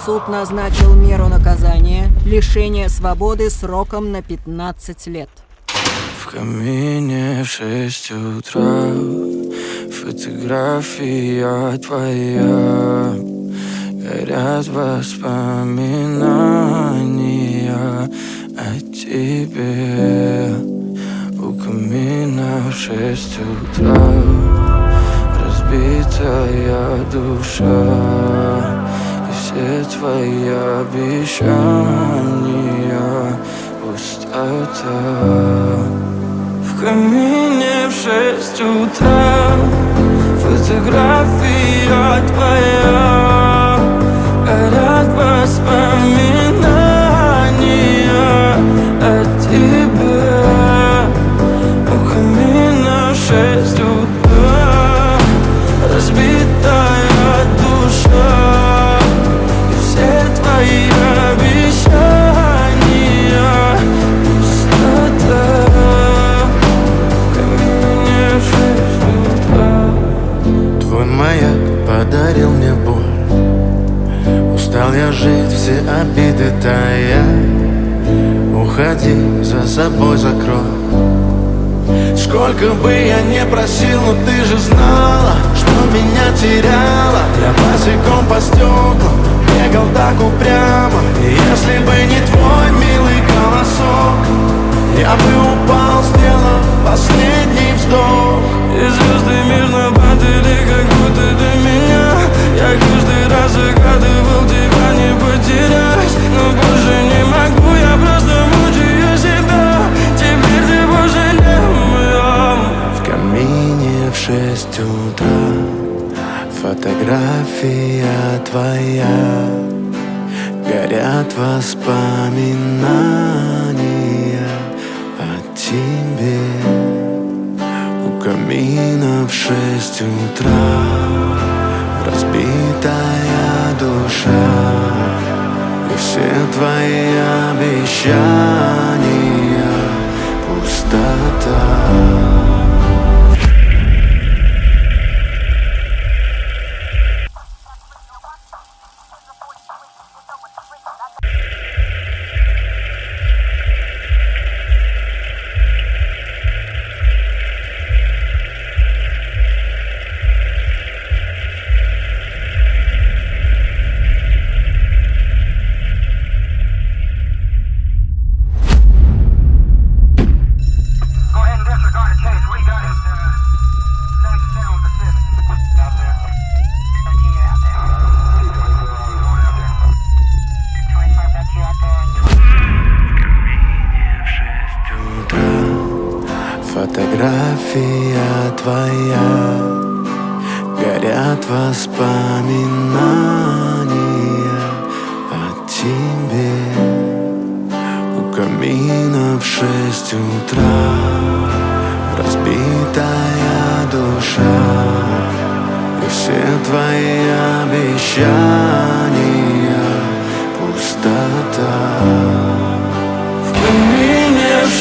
суд назначил меру наказания – лишение свободы сроком на 15 лет. В камине в 6 утра фотография твоя. Горят воспоминания о тебе. У камина в 6 утра разбитая душа, и все твои обещания пустота. В камине в 6 утра фотография твоя. Горят воспоминания о тебе. У камина в 6 утра разбитая душа, и все твои обещания пустота. В камине в 6 утра. Твой маяк подарил мне боль. Устал я жить, все обиды тая. Уходи, за собой закрой. Сколько бы я не просил, но ты же знала, что меня теряла. Я босиком по стеклам бегал так упрямо. И если бы не твой милый голосок, я бы упал, сделав последний вздох. И звезды мирно падали, как будто до меня. Я каждый раз загадывал тебя не потерять, но больше не могу, я просто мучаю себя. Теперь ты больше не моя. В камине в 6 утра фотография твоя. Горят воспоминания о тебе. У камина в 6 утра разбитая душа, и все твои обещания пустота. Фотография твоя. Горят воспоминания о тебе. У камина в 6 утра разбитая душа, и все твои обещания пустота. В камине в 6